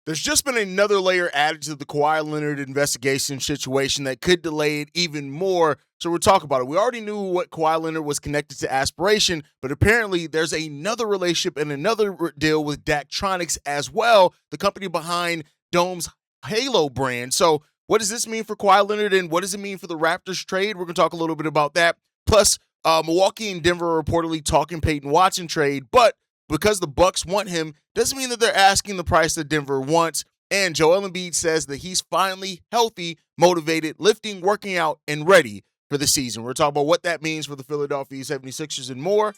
There's just been another layer added to the Kawhi Leonard investigation situation that could delay it even more. So we'll talk about it. We already knew what Kawhi Leonard was connected to aspiration, but apparently there's another relationship and another deal with Daktronics as well, the company behind Dome's Halo brand. So what does this mean for Kawhi Leonard, and what does it mean for the Raptors trade? We're going to talk a little bit about that. Plus, Milwaukee and Denver are reportedly talking Peyton Watson trade, but because the Bucks want him, doesn't mean that they're asking the price that Denver wants. And Joel Embiid says that he's finally healthy, motivated, lifting, working out, and ready for the season. We're talking about what that means for the Philadelphia 76ers and more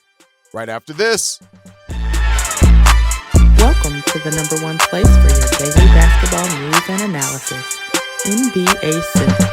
right after this. Welcome to the number one place for your daily basketball news and analysis, NBA Central.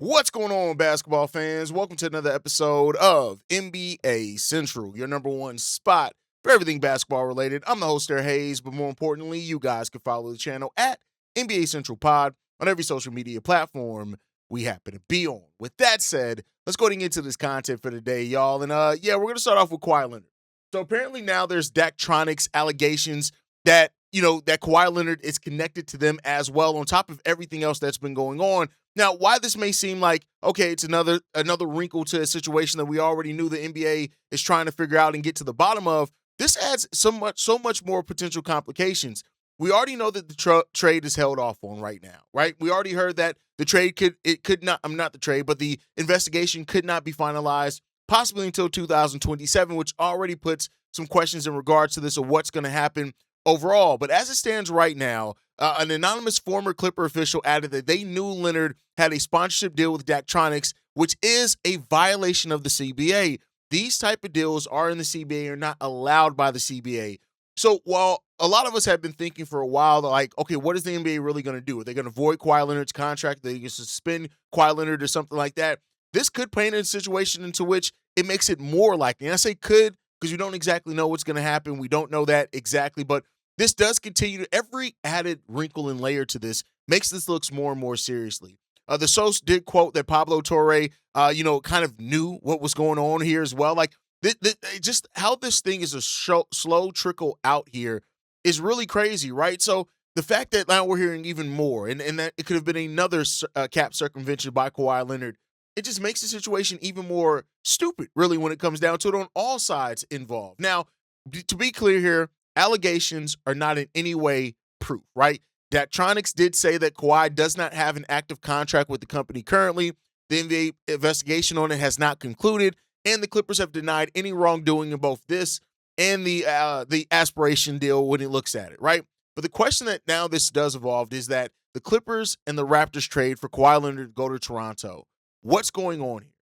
What's going on, basketball fans? Welcome to another episode of NBA Central, your number one spot for everything basketball related. I'm the host there, Haize, but more importantly, you guys can follow the channel at NBA Central Pod on every social media platform we happen to be on. With that said, let's go ahead and get into this content for today, y'all. And we're going to start off with Kawhi Leonard. So apparently now there's Daktronics allegations that, that Kawhi Leonard is connected to them as well, on top of everything else that's been going on. Now, why this may seem like, okay, it's another wrinkle to a situation that we already knew the NBA is trying to figure out and get to the bottom of, this adds so much more potential complications. We already know that the trade is held off on right now, right? We already heard that the investigation could not be finalized possibly until 2027, which already puts some questions in regards to this of what's going to happen overall. But as it stands right now, an anonymous former Clipper official added that they knew Leonard had a sponsorship deal with Daktronics, which is a violation of the CBA. These type of deals are in the CBA, are not allowed by the CBA. So while a lot of us have been thinking for a while, like, okay, what is the NBA really going to do? Are they going to void Kawhi Leonard's contract? Are they going to suspend Kawhi Leonard or something like that? This could paint a situation into which it makes it more likely. And I say could because we don't exactly know what's going to happen. We don't know that exactly, but this does continue. Every added wrinkle and layer to this makes this look more and more seriously. The source did quote that Pablo Torre, kind of knew what was going on here as well. Like, just how this thing is a slow trickle out here is really crazy, right? So the fact that now we're hearing even more, and that it could have been another cap circumvention by Kawhi Leonard, it just makes the situation even more stupid, really, when it comes down to it on all sides involved. Now, to be clear here, allegations are not in any way proof, right? Daktronics did say that Kawhi does not have an active contract with the company currently. The NBA investigation on it has not concluded, and the Clippers have denied any wrongdoing in both this and the aspiration deal when it looks at it, right? But the question that now this does evolve is that the Clippers and the Raptors trade for Kawhi Leonard to go to Toronto. What's going on here?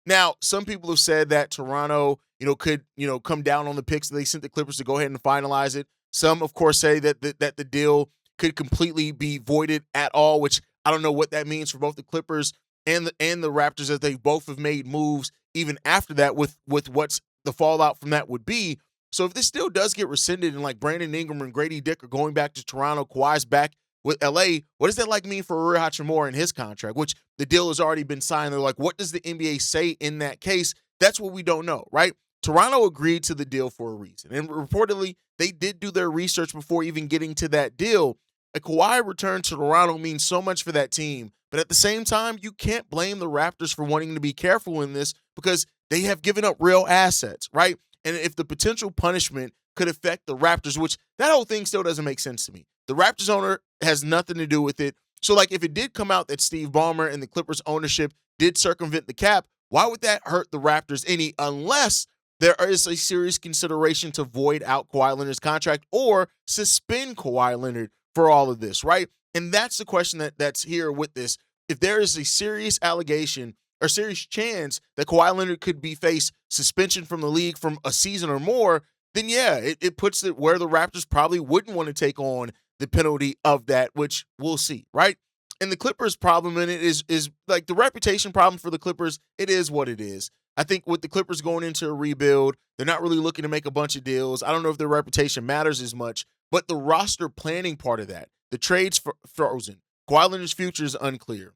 Now, some people have said that Toronto, could, come down on the picks that they sent the Clippers to go ahead and finalize it. Some, of course, say that the deal could completely be voided at all, which I don't know what that means for both the Clippers and the Raptors, as they both have made moves even after that with what's the fallout from that would be. So if this deal does get rescinded and like Brandon Ingram and Grady Dick are going back to Toronto, Kawhi's back with LA, what does that like mean for Rui Hachimura and his contract, which the deal has already been signed? They're like, what does the NBA say in that case? That's what we don't know, right? Toronto agreed to the deal for a reason. And reportedly, they did do their research before even getting to that deal. A Kawhi return to Toronto means so much for that team. But at the same time, you can't blame the Raptors for wanting to be careful in this because they have given up real assets, right? And if the potential punishment could affect the Raptors, which that whole thing still doesn't make sense to me. The Raptors owner has nothing to do with it. So, like, if it did come out that Steve Ballmer and the Clippers ownership did circumvent the cap, why would that hurt the Raptors any, unless there is a serious consideration to void out Kawhi Leonard's contract or suspend Kawhi Leonard for all of this, right? And that's the question that's here with this. If there is a serious allegation or serious chance that Kawhi Leonard could be faced suspension from the league from a season or more, then yeah, it puts it where the Raptors probably wouldn't want to take on the penalty of that, which we'll see, right? And the Clippers' problem in it is like the reputation problem for the Clippers. It is what it is. I think with the Clippers going into a rebuild, they're not really looking to make a bunch of deals. I don't know if their reputation matters as much, but the roster planning part of that, the trades frozen, Kawhi Leonard's future is unclear.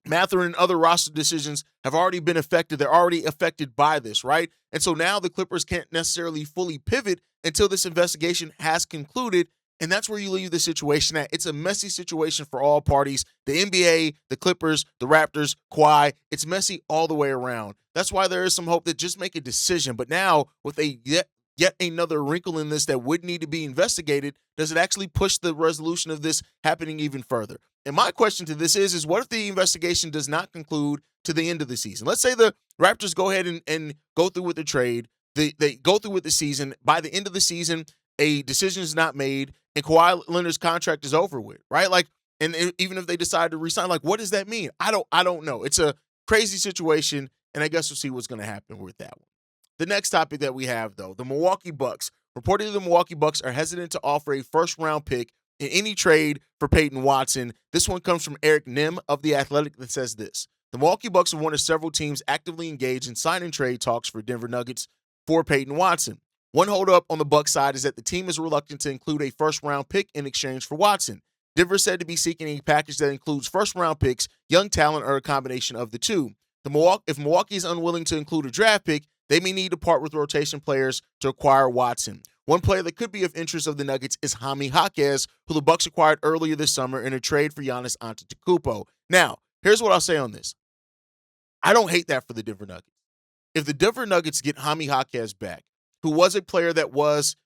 Mathurin and other roster decisions have already been affected. They're already affected by this, right? And so now the Clippers can't necessarily fully pivot until this investigation has concluded. And that's where you leave the situation at. It's a messy situation for all parties. The NBA, the Clippers, the Raptors, Kawhi. It's messy all the way around. That's why there is some hope that just make a decision. But now with a yet another wrinkle in this that would need to be investigated, does it actually push the resolution of this happening even further? And my question to this is what if the investigation does not conclude to the end of the season? Let's say the Raptors go ahead and go through with the trade. They go through with the season. By the end of the season, a decision is not made, and Kawhi Leonard's contract is over with, right? Like, and even if they decide to resign, like, what does that mean? I don't know. It's a crazy situation, and I guess we'll see what's going to happen with that one. The next topic that we have, though, the Milwaukee Bucks. Reportedly, the Milwaukee Bucks are hesitant to offer a first-round pick in any trade for Peyton Watson. This one comes from Eric Nim of The Athletic that says this. The Milwaukee Bucks are one of several teams actively engaged in sign-and trade talks for Denver Nuggets for Peyton Watson. One holdup on the Bucks side is that the team is reluctant to include a first-round pick in exchange for Watson. Denver is said to be seeking a package that includes first-round picks, young talent, or a combination of the two. If Milwaukee is unwilling to include a draft pick, they may need to part with rotation players to acquire Watson. One player that could be of interest of the Nuggets is Jaime Jaquez, who the Bucks acquired earlier this summer in a trade for Giannis Antetokounmpo. Now, here's what I'll say on this. I don't hate that for the Denver Nuggets. If the Denver Nuggets get Jaime Jaquez back, who was a player that was,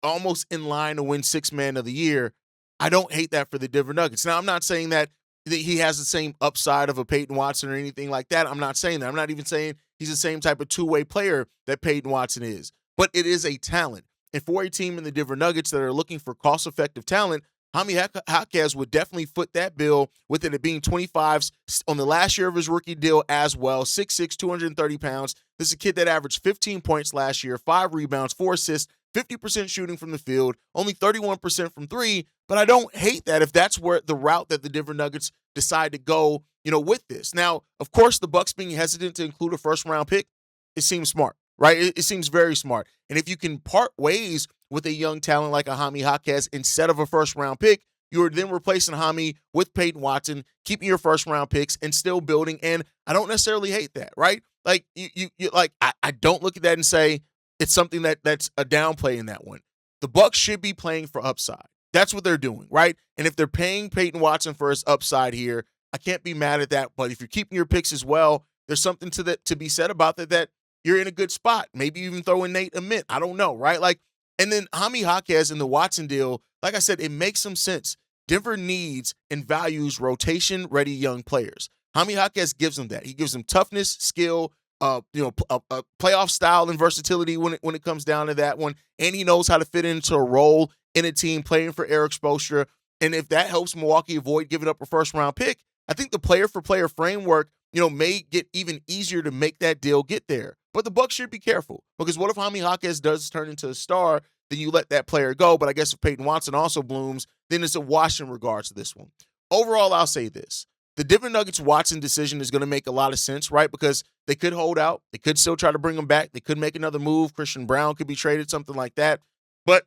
almost in line to win Sixth Man of the Year, I don't hate that for the Denver Nuggets. Now, I'm not saying that he has the same upside of a Peyton Watson or anything like that. I'm not saying that. I'm not even saying he's the same type of two-way player that Peyton Watson is. But it is a talent. And for a team in the Denver Nuggets that are looking for cost-effective talent, Jaime Jaquez would definitely foot that bill with it being 25s on the last year of his rookie deal as well. 6'6", 230 pounds. This is a kid that averaged 15 points last year, 5 rebounds, 4 assists, 50% shooting from the field, only 31% from three. But I don't hate that if that's where the route that the Denver Nuggets decide to go, with this. Now, of course, the Bucks being hesitant to include a first-round pick, it seems smart, right? It seems very smart. And if you can part ways with a young talent like a Jaime Jaquez instead of a first-round pick, you're then replacing Jaime with Peyton Watson, keeping your first-round picks and still building. And I don't necessarily hate that, right? Like I don't look at that and say it's something that's a downplay in that one. The Bucks should be playing for upside. That's what they're doing, right? And if they're paying Peyton Watson for his upside here, I can't be mad at that. But if you're keeping your picks as well, there's something to be said about that you're in a good spot. Maybe even throw in Nate Amit. I don't know, right? And then Jaime Jaquez in the Watson deal, like I said, it makes some sense. Denver needs and values rotation-ready young players. Jaime Jaquez gives them that. He gives them toughness, skill, playoff style and versatility when it comes down to that one. And he knows how to fit into a role in a team playing for Eric Spoelstra. And if that helps Milwaukee avoid giving up a first-round pick, I think the player-for-player framework, may get even easier to make that deal get there. But the Bucks should be careful because what if Jaime Jaquez does turn into a star, then you let that player go. But I guess if Peyton Watson also blooms, then it's a wash in regards to this one. Overall, I'll say this. The Denver Nuggets Watson decision is going to make a lot of sense, right? Because they could hold out. They could still try to bring him back. They could make another move. Christian Brown could be traded, something like that. But,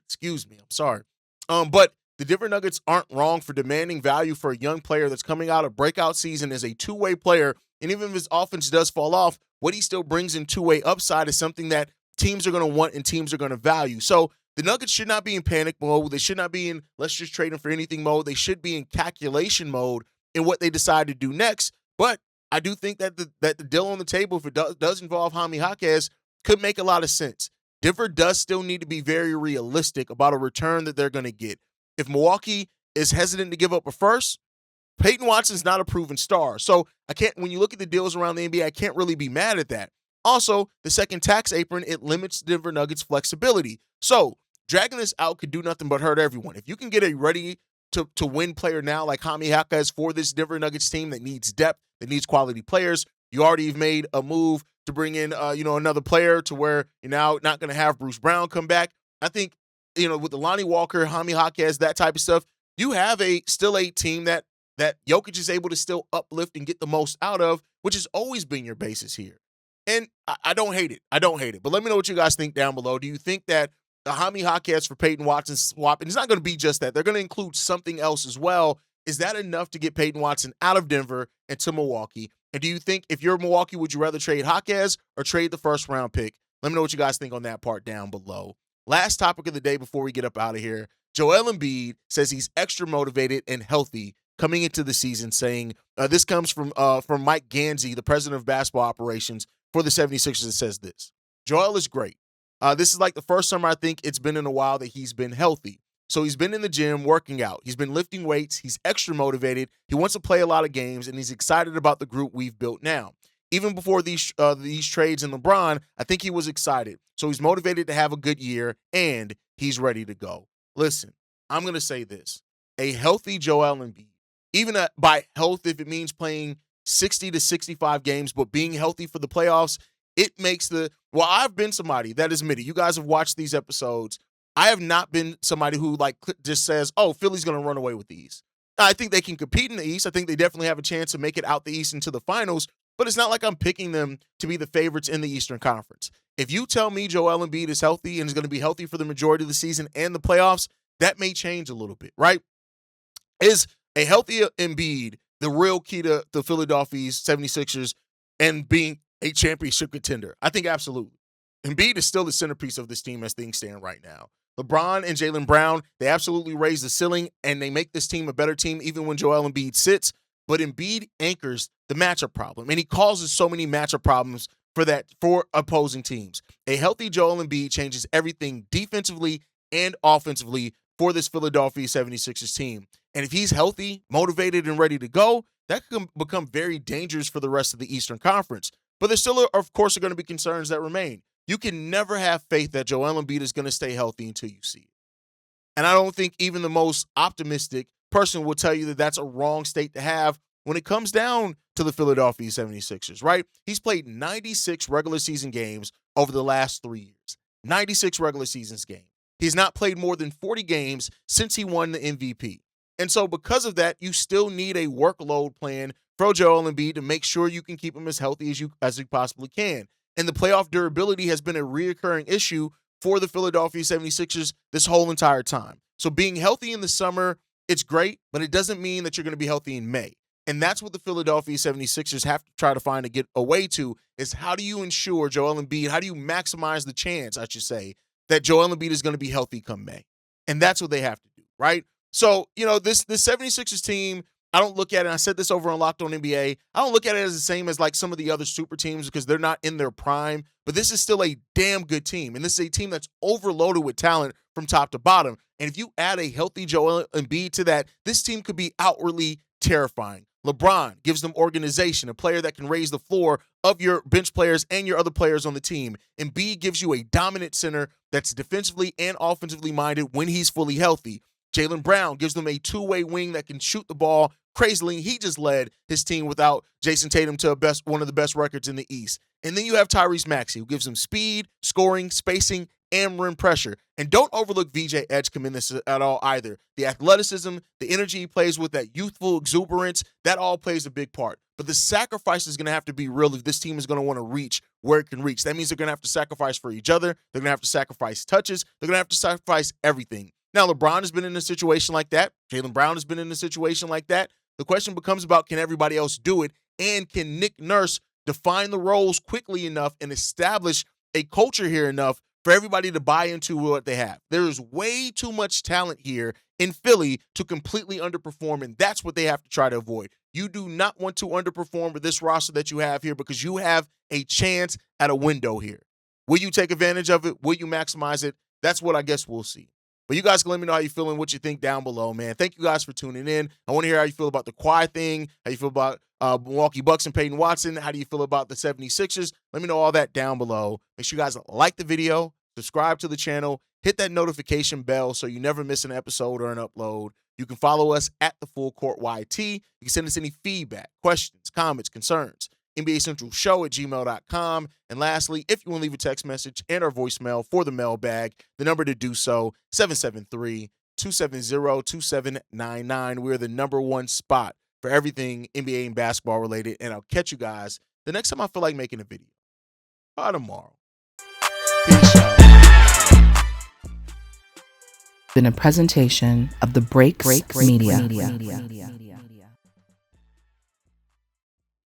excuse me, I'm sorry. But the Denver Nuggets aren't wrong for demanding value for a young player that's coming out of breakout season as a two-way player. And even if his offense does fall off, what he still brings in two-way upside is something that teams are going to want and teams are going to value. So the Nuggets should not be in panic mode. They should not be in let's just trade him for anything mode. They should be in calculation mode in what they decide to do next. But I do think that the deal on the table, if it does involve Jaime Jaquez, could make a lot of sense. Denver does still need to be very realistic about a return that they're going to get. If Milwaukee is hesitant to give up a first, Peyton Watson's not a proven star. So when you look at the deals around the NBA, I can't really be mad at that. Also, the second tax apron, it limits Denver Nuggets flexibility. So dragging this out could do nothing but hurt everyone. If you can get a ready to win player now like Jaime Jaquez for this Denver Nuggets team that needs depth, that needs quality players, you already have made a move to bring in another player to where you're now not going to have Bruce Brown come back. I think with the Lonnie Walker, Jaime Jaquez, that type of stuff, you have still a team that Jokic is able to still uplift and get the most out of, which has always been your basis here. And I don't hate it. But let me know what you guys think down below. Do you think that the Jaime Jaquez for Peyton Watson swap, and it's not going to be just that. They're going to include something else as well, Is that enough to get Peyton Watson out of Denver and to Milwaukee? And do you think if you're Milwaukee, would you rather trade Jaquez or trade the first-round pick? Let me know what you guys think on that part down below. Last topic of the day before we get up out of here. Joel Embiid says he's extra motivated and healthy coming into the season, saying this comes from Mike Gansey, the president of basketball operations for the 76ers, that says this. Joel is great. This is like the first summer I think it's been in a while that he's been healthy. So he's been in the gym working out. He's been lifting weights. He's extra motivated. He wants to play a lot of games, and he's excited about the group we've built now. Even before these trades in LeBron, I think he was excited. So he's motivated to have a good year, and he's ready to go. Listen, I'm going to say this. A healthy Joel Embiid, even by health, if it means playing 60 to 65 games, but being healthy for the playoffs, it makes I've been somebody that is admitted. You guys have watched these episodes. I have not been somebody who just says, oh, Philly's going to run away with the East. I think they can compete in the East. I think they definitely have a chance to make it out the East into the finals, but it's not like I'm picking them to be the favorites in the Eastern Conference. If you tell me Joel Embiid is healthy and is going to be healthy for the majority of the season and the playoffs, that may change a little bit, right? Is a healthy Embiid the real key to the Philadelphia 76ers and being a championship contender? I think absolutely. Embiid is still the centerpiece of this team as things stand right now. LeBron and Jaylen Brown, they absolutely raise the ceiling, and they make this team a better team even when Joel Embiid sits. But Embiid anchors the matchup problem, and he causes so many matchup problems for opposing teams. A healthy Joel Embiid changes everything defensively and offensively for this Philadelphia 76ers team. And if he's healthy, motivated, and ready to go, that could become very dangerous for the rest of the Eastern Conference. But there still, of course, are going to be concerns that remain. You can never have faith that Joel Embiid is going to stay healthy until you see it. And I don't think even the most optimistic person will tell you that that's a wrong state to have when it comes down to the Philadelphia 76ers, right? He's played 96 regular season games over the last 3 years. 96 regular seasons games. He's not played more than 40 games since he won the MVP. And so because of that, you still need a workload plan for Joel Embiid to make sure you can keep him as healthy as you possibly can. And the playoff durability has been a reoccurring issue for the Philadelphia 76ers this whole entire time. So being healthy in the summer, it's great, but it doesn't mean that you're going to be healthy in May. And that's what the Philadelphia 76ers have to try to find to get a way to, is how do you ensure Joel Embiid, how do you maximize the chance, I should say, that Joel Embiid is going to be healthy come May? And that's what they have to do, right? So, this 76ers team, I don't look at it, I said this over on Locked On NBA, I don't look at it as the same as like some of the other super teams because they're not in their prime, but this is still a damn good team. And this is a team that's overloaded with talent from top to bottom. And if you add a healthy Joel Embiid to that, this team could be outwardly terrifying. LeBron gives them organization, a player that can raise the floor of your bench players and your other players on the team. Embiid gives you a dominant center that's defensively and offensively minded when he's fully healthy. Jaylen Brown gives them a two-way wing that can shoot the ball crazily. He just led his team without Jason Tatum to one of the best records in the East. And then you have Tyrese Maxey, who gives them speed, scoring, spacing, and rim pressure. And don't overlook VJ Edgecombe in this at all either. The athleticism, the energy he plays with, that youthful exuberance, that all plays a big part. But the sacrifice is going to have to be real if this team is going to want to reach where it can reach. That means they're going to have to sacrifice for each other. They're going to have to sacrifice touches. They're going to have to sacrifice everything. Now, LeBron has been in a situation like that. Jaylen Brown has been in a situation like that. The question becomes about, can everybody else do it? And can Nick Nurse define the roles quickly enough and establish a culture here enough for everybody to buy into what they have? There is way too much talent here in Philly to completely underperform, and that's what they have to try to avoid. You do not want to underperform with this roster that you have here because you have a chance at a window here. Will you take advantage of it? Will you maximize it? That's what I guess we'll see. But you guys can let me know how you feel and what you think down below, man. Thank you guys for tuning in. I want to hear how you feel about the Kawhi thing, how you feel about Milwaukee Bucks and Peyton Watson. How do you feel about the 76ers? Let me know all that down below. Make sure you guys like the video, subscribe to the channel, hit that notification bell so you never miss an episode or an upload. You can follow us at The Full Court YT. You can send us any feedback, questions, comments, concerns. NBA Central Show at gmail.com. And lastly, if you want to leave a text message and our voicemail for the mailbag, the number to do so, 773-270-2799. We're the #1 spot for everything NBA and basketball related. And I'll catch you guys the next time I feel like making a video. By tomorrow. Peace out. been a presentation of the Breaks Media.